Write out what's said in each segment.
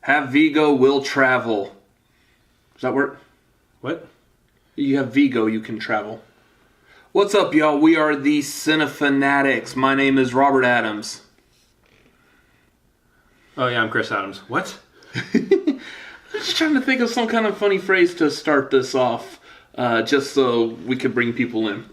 Have Vigo, will travel. Does that work? What? You have Vigo, you can travel. What's up, y'all? We are the Cinefanatics. My name is Robert Adams. Oh, yeah, I'm Chris Adams. What? I'm just trying to think of some kind of funny phrase to start this off, just so we could bring people in.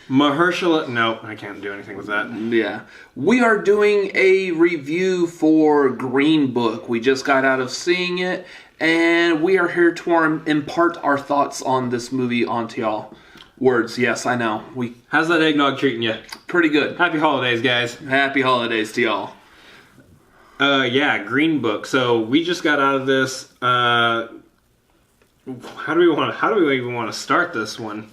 Mahershala... No, I can't do anything with that. Yeah. We are doing a review for Green Book. We just got out of seeing it, and we are here to impart our thoughts on this movie onto y'all. Words, yes, I know. How's that eggnog treating you? Pretty good. Happy holidays, guys. Happy holidays to y'all. Yeah, Green Book. So we just got out of this. How do we even want to start this one?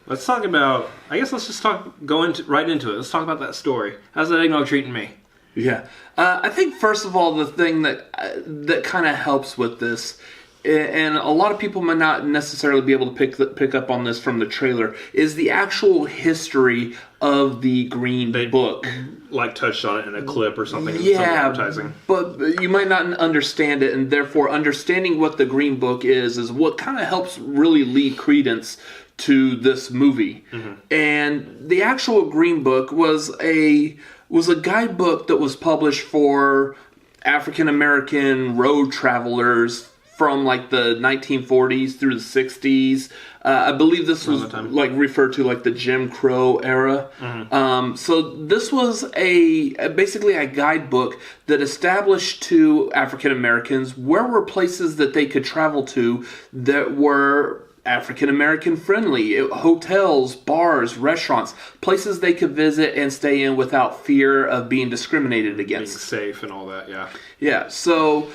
Let's talk about. I guess let's just right into it. Let's talk about that story. How's that eggnog treating me? Yeah, I think first of all, the thing that kind of helps with this, and a lot of people might not necessarily be able to pick up on this from the trailer, is the actual history of the Green Book. Like touched on it in a clip or something. Yeah, some advertising. But you might not understand it, and therefore understanding what the Green Book is what kind of helps really lead credence to this movie. Mm-hmm. And the actual Green Book was a guidebook that was published for African American road travelers from like the 1940s through the 60s. I believe this was like referred to like the Jim Crow era. Mm-hmm. So this was basically a guidebook that established to African Americans where were places that they could travel to that were African American friendly. Hotels, bars, restaurants, places they could visit and stay in without fear of being discriminated against. Being safe and all that, yeah. Yeah, so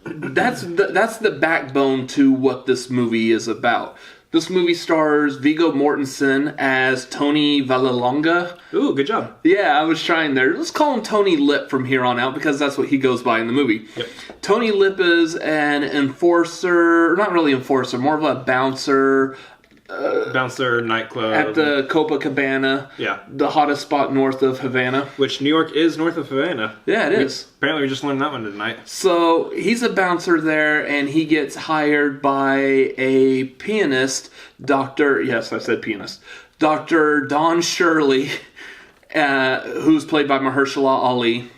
that's the backbone to what this movie is about. This movie stars Viggo Mortensen as Tony Vallelonga. Ooh, good job. Yeah, I was trying there. Let's call him Tony Lip from here on out because that's what he goes by in the movie. Yep. Tony Lip is an enforcer, not really enforcer, more of a bouncer. Bouncer nightclub. At the Copacabana. Yeah. The hottest spot north of Havana. Which New York is north of Havana. Yeah, it is. Apparently we just learned that one tonight. So he's a bouncer there, and he gets hired by a pianist, Dr. Don Shirley, who's played by Mahershala Ali,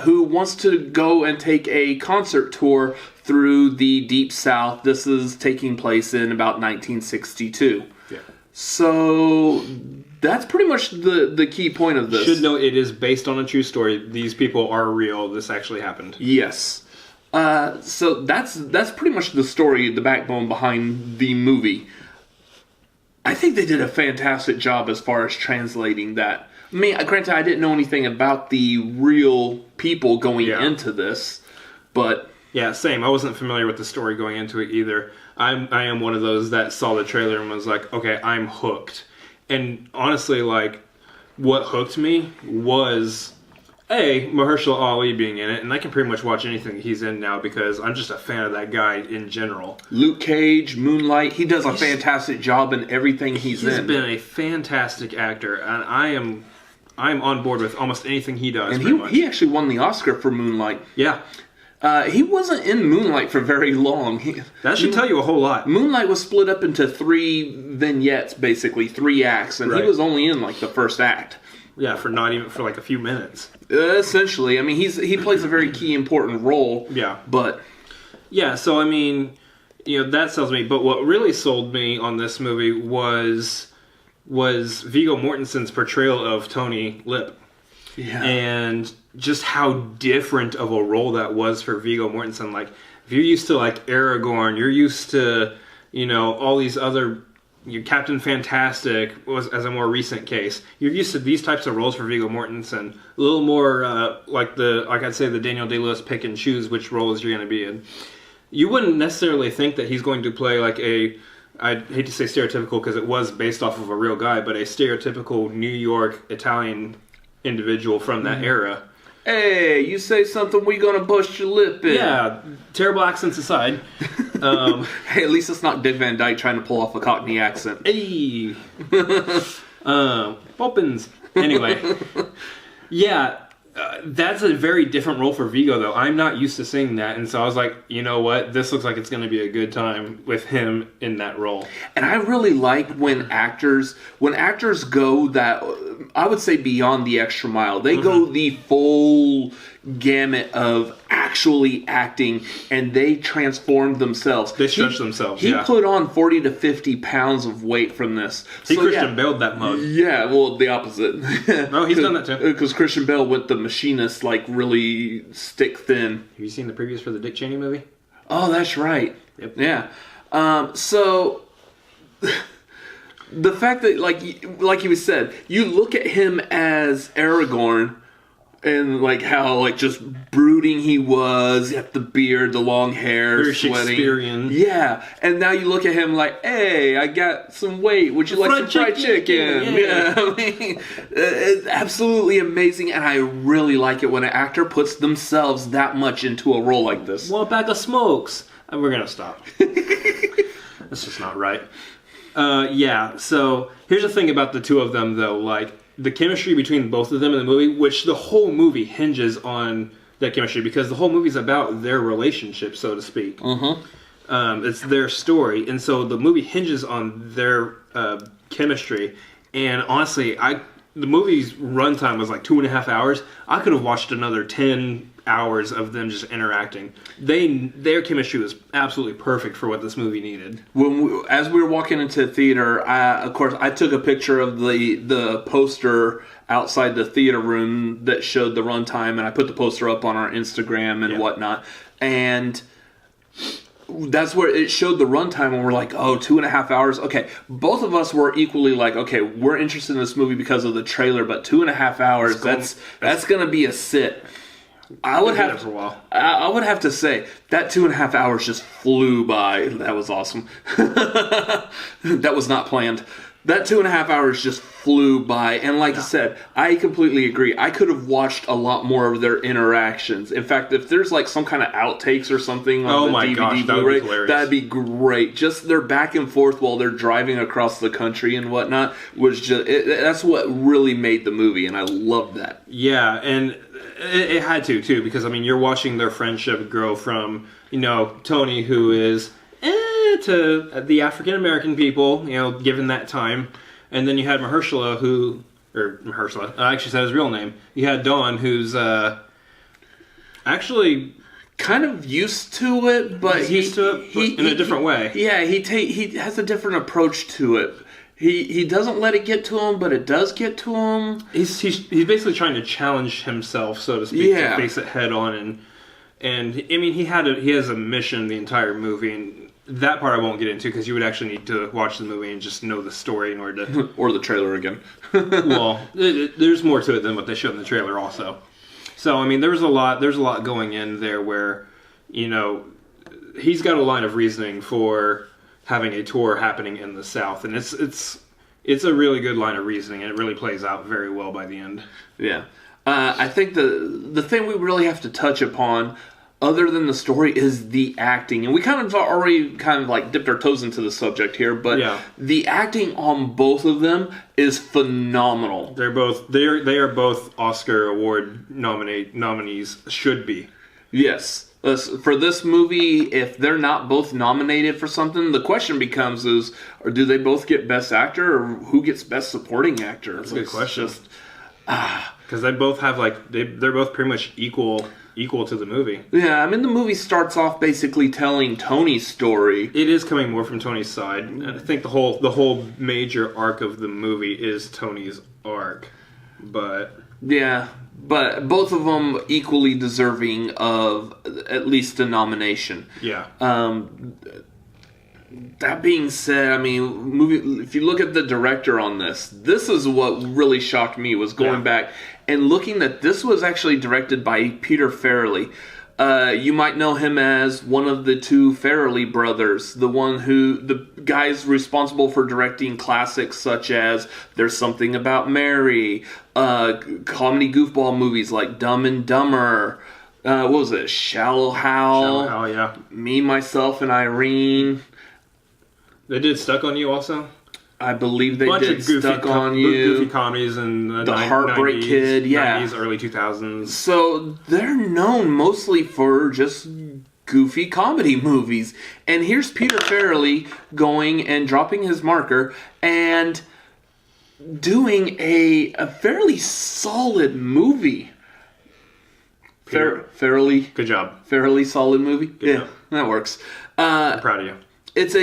who wants to go and take a concert tour through the Deep South. This is taking place in about 1962. Yeah. So that's pretty much the key point of this. Should know it is based on a true story. These people are real. This actually happened. Yes. So that's pretty much the story, the backbone behind the movie. I think they did a fantastic job as far as translating that. I mean, granted, I didn't know anything about the real people going into this, but... Yeah, same. I wasn't familiar with the story going into it either. I am one of those that saw the trailer and was like, okay, I'm hooked. And honestly, like, what hooked me was, Mahershala Ali being in it, and I can pretty much watch anything he's in now because I'm just a fan of that guy in general. Luke Cage, Moonlight, he does a fantastic job in everything he's in. He's been a fantastic actor, and I'm on board with almost anything he does. And he actually won the Oscar for Moonlight. Yeah. He wasn't in Moonlight for very long. That should tell you a whole lot. Moonlight was split up into 3 vignettes, basically, 3 acts, and he was only in like the first act. Yeah, for like a few minutes. Essentially, I mean, he plays a very key, important role. Yeah, but yeah. So I mean, that sells me. But what really sold me on this movie was Viggo Mortensen's portrayal of Tony Lip. Yeah, and just how different of a role that was for Viggo Mortensen. Like, if you're used to like Aragorn, you're used to all these other. Captain Fantastic was as a more recent case. You're used to these types of roles for Viggo Mortensen. A little more like I'd say the Daniel Day-Lewis pick and choose which roles you're going to be in. You wouldn't necessarily think that he's going to play like I'd hate to say stereotypical because it was based off of a real guy, but a stereotypical New York Italian individual from that era. Hey, you say something, we gonna bust your lip in. Yeah, terrible accents aside. Hey, at least it's not Dick Van Dyke trying to pull off a Cockney accent. Hey! Poppins. Anyway. Yeah, That's a very different role for Viggo, though. I'm not used to seeing that, and so I was like, you know what? This looks like it's going to be a good time with him in that role. And I really like when actors go that, I would say, beyond the extra mile. They go the full gamut of actually acting, and they transform themselves. They stretch themselves. He put on 40 to 50 pounds of weight from this. He Christian Bale that mug. Yeah, well, the opposite. No, he's done that too. Because Christian Bale went the machinist, like, really stick thin. Have you seen the previews for the Dick Cheney movie? Oh, that's right. Yep. Yeah. So the fact that, like you said, you look at him as Aragorn, and like how like just brooding he was, he had the beard, the long hair, very sweating. Shakespearean. Yeah, and now you look at him like, hey, I got some weight. Would you like some fried chicken? Yeah. I mean, it's absolutely amazing, and I really like it when an actor puts themselves that much into a role like this. Want a pack of smokes? And we're gonna stop. That's just not right. Yeah. So here's the thing about the two of them, though, like. The chemistry between both of them in the movie, which the whole movie hinges on that chemistry, because the whole movie's about their relationship, so to speak. It's their story, and so the movie hinges on their chemistry. And honestly, the movie's runtime was like 2.5 hours. I could have watched another 10 hours of them just interacting. Their chemistry was absolutely perfect for what this movie needed. As we were walking into the theater, of course, I took a picture of the poster outside the theater room that showed the runtime, and I put the poster up on our Instagram and whatnot. And that's where it showed the runtime, and we're like, oh, 2.5 hours. Okay, both of us were equally like, okay, we're interested in this movie because of the trailer, but 2.5 hours, that's going to be a sit. I would have to say that 2.5 hours just flew by. That was awesome. That was not planned. That 2.5 hours just flew by, and like I said, I completely agree. I could have watched a lot more of their interactions. In fact, if there's like some kind of outtakes or something on the DVD Blu-ray, that'd be great. Just their back and forth while they're driving across the country and whatnot was just that's what really made the movie, and I loved that. Yeah, and it had to too, because I mean, you're watching their friendship grow from Tony, who is to the African American people, given that time. And then you had Mahershala, I actually said his real name. You had Dawn, who's actually kind of used to it, but he's used to it in a different way. Yeah, he has a different approach to it. He doesn't let it get to him, but it does get to him. He's basically trying to challenge himself, so to speak, to face it head on. And I mean, he has a mission the entire movie, and that part I won't get into because you would actually need to watch the movie and just know the story in order to... or the trailer again. Well, there's more to it than what they showed in the trailer also. So, I mean, there's a lot going in there where, he's got a line of reasoning for having a tour happening in the South, and it's a really good line of reasoning, and it really plays out very well by the end. Yeah. I think the thing we really have to touch upon, other than the story, is the acting. And we kind of already dipped our toes into the subject here, but the acting on both of them is phenomenal. They are both Oscar Award nominees, should be. Yes. For this movie, if they're not both nominated for something, the question becomes or do they both get Best Actor, or who gets Best Supporting Actor? That's a good question. Because they both have they're both pretty much equal to the movie. Yeah, I mean, the movie starts off basically telling Tony's story. It is coming more from Tony's side. I think the whole major arc of the movie is Tony's arc, but yeah, but both of them equally deserving of at least a nomination. Yeah. That being said, I mean, if you look at the director on this is what really shocked me, was going back and looking that this was actually directed by Peter Farrelly. You might know him as one of the two Farrelly brothers, the guy's responsible for directing classics such as There's Something About Mary, comedy goofball movies like Dumb and Dumber, what was it, Shallow Hal, yeah. Me, Myself, and Irene. They did Stuck on You also? I believe they bunch did of Stuck on You. goofy comedies in The Heartbreak 90s, Kid, yeah. 90s, early 2000s. So they're known mostly for just goofy comedy movies. And here's Peter Farrelly going and dropping his marker and doing a fairly solid movie. Fairly. Good job. Fairly solid movie. Good Yeah, job. that works. I'm proud of you. It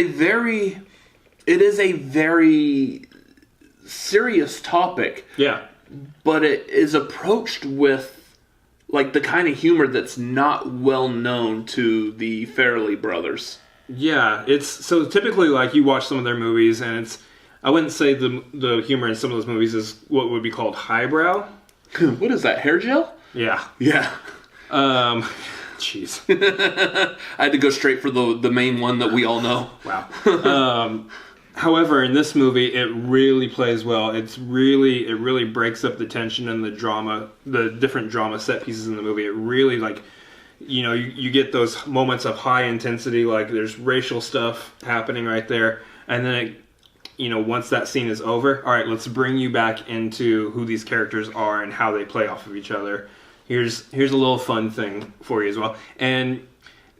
is a very serious topic. Yeah. But it is approached with like the kind of humor that's not well known to the Farrelly brothers. Yeah, it's so typically like you watch some of their movies and it's I wouldn't say the humor in some of those movies is what would be called highbrow. What is that, hair gel? Yeah. Yeah. Jeez. I had to go straight for the main one that we all know. Wow. However, in this movie, it really plays well. It really breaks up the tension and the drama, the different drama set pieces in the movie. It really you get those moments of high intensity, like there's racial stuff happening right there, and then once that scene is over, all right, let's bring you back into who these characters are and how they play off of each other. Here's a little fun thing for you as well, and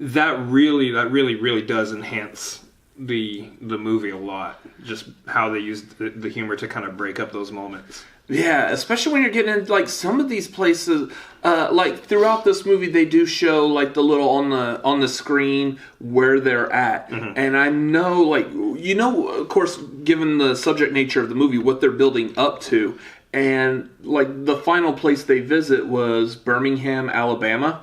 that really does enhance the movie a lot. Just how they use the humor to kind of break up those moments. Yeah, especially when you're getting into like some of these places. Like throughout this movie, they do show like the little on the screen where they're at, and I know of course, given the subject nature of the movie, what they're building up to. And like the final place they visit was Birmingham, Alabama.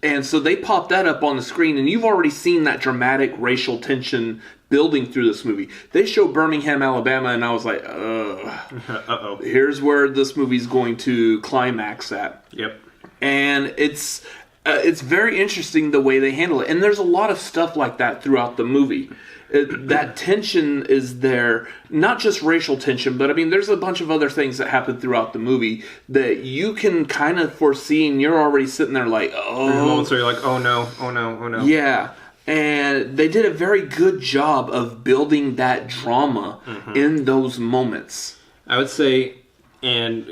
And so they popped that up on the screen, and you've already seen that dramatic racial tension building through this movie. They show Birmingham, Alabama, and I was like, uh-oh. Here's where this movie's going to climax at. Yep. And it's very interesting the way they handle it. And there's a lot of stuff like that throughout the movie. That tension is there, not just racial tension, but I mean, there's a bunch of other things that happen throughout the movie that you can kind of foresee, and you're already sitting there like, oh. There's moments where you're like, oh no, oh no, oh no. Yeah. And they did a very good job of building that drama in those moments. I would say, and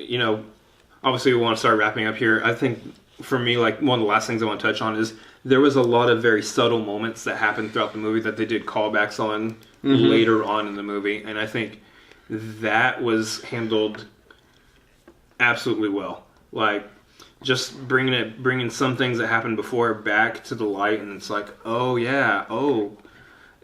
obviously we want to start wrapping up here. I think for me, like one of the last things I want to touch on is there was a lot of very subtle moments that happened throughout the movie that they did callbacks on later on in the movie, and I think that was handled absolutely well. Like just bringing some things that happened before back to the light, and it's like, oh yeah,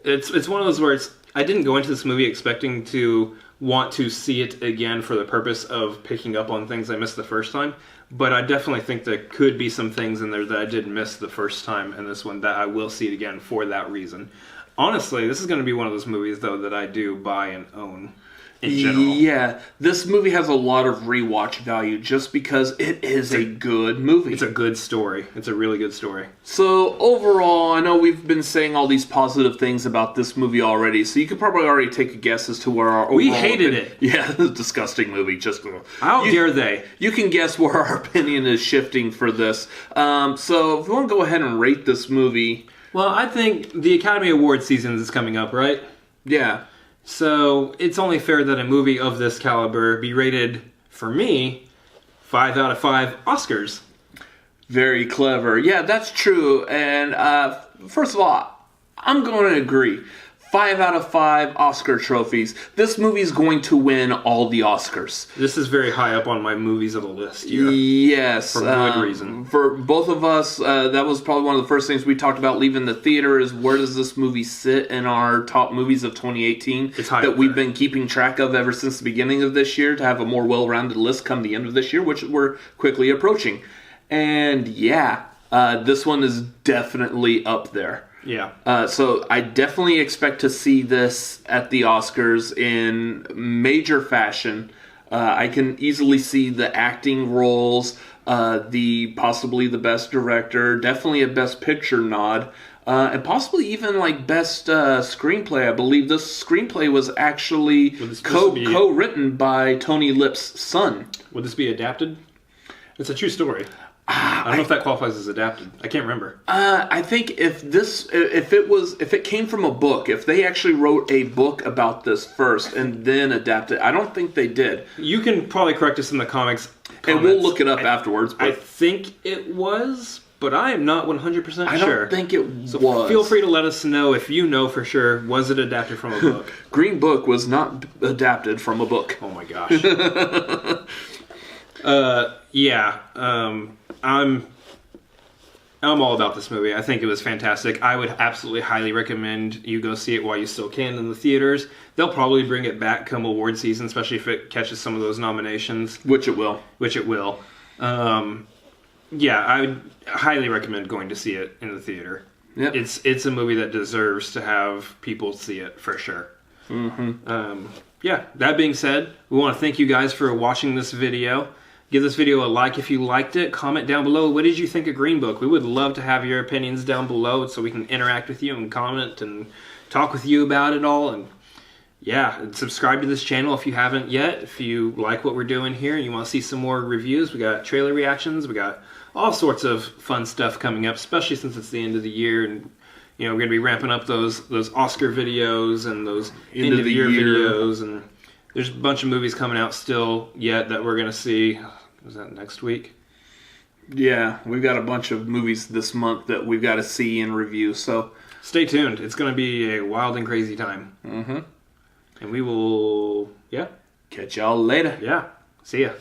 it's one of those where I didn't go into this movie expecting to want to see it again for the purpose of picking up on things I missed the first time. But I definitely think there could be some things in there that I did miss the first time in this one that I will see it again for that reason. Honestly, this is going to be one of those movies, though, that I do buy and own in general. Yeah, this movie has a lot of rewatch value just because it is a good movie. It's a good story. It's a really good story. So overall, I know we've been saying all these positive things about this movie already, so you could probably already take a guess as to where our overall... We hated it. Yeah, it's a disgusting movie. Just how dare they? You can guess where our opinion is shifting for this. So if you want to go ahead and rate this movie... Well, I think the Academy Award season is coming up, right? Yeah. So it's only fair that a movie of this caliber be rated, for me, 5 out of 5 Oscars. Very clever. Yeah, that's true. And first of all, I'm going to agree. 5 out of 5 Oscar trophies. This movie's going to win all the Oscars. This is very high up on my movies of the list here. Yes. For good reason. For both of us, that was probably one of the first things we talked about leaving the theater is where does this movie sit in our top movies of 2018 it's high that we've been keeping track of ever since the beginning of this year to have a more well-rounded list come the end of this year, which we're quickly approaching. And yeah, this one is definitely up there. Yeah. So I definitely expect to see this at the Oscars in major fashion. I can easily see the acting roles, possibly the best director, definitely a best picture nod, and possibly even like best screenplay. I believe this screenplay was actually co-written by Tony Lip's son. Would this be adapted? It's a true story. I don't know if that qualifies as adapted. I can't remember. I think if it came from a book, if they actually wrote a book about this first and then adapted, I don't think they did. You can probably correct us in the comments. And we'll look it up afterwards. But I think it was, but I am not 100% sure. I don't think it was. Feel free to let us know if you know for sure. Was it adapted from a book? Green Book was not adapted from a book. Oh my gosh. I'm all about this movie. I think it was fantastic. I would absolutely highly recommend you go see it while you still can in the theaters. They'll probably bring it back come award season, especially if it catches some of those nominations. Which it will. I would highly recommend going to see it in the theater. Yep. It's a movie that deserves to have people see it for sure. Mm-hmm. That being said, we want to thank you guys for watching this video. Give this video a like if you liked it. Comment down below, what did you think of Green Book? We would love to have your opinions down below so we can interact with you and comment and talk with you about it all. And subscribe to this channel if you haven't yet. If you like what we're doing here and you want to see some more reviews, we got trailer reactions. We got all sorts of fun stuff coming up, especially since it's the end of the year. And we're going to be ramping up those Oscar videos and those end of the year videos. And there's a bunch of movies coming out still yet that we're going to see. Is that next week? Yeah, we've got a bunch of movies this month that we've got to see and review, so stay tuned. It's going to be a wild and crazy time. Mm-hmm. And we will, catch y'all later. Yeah, see ya.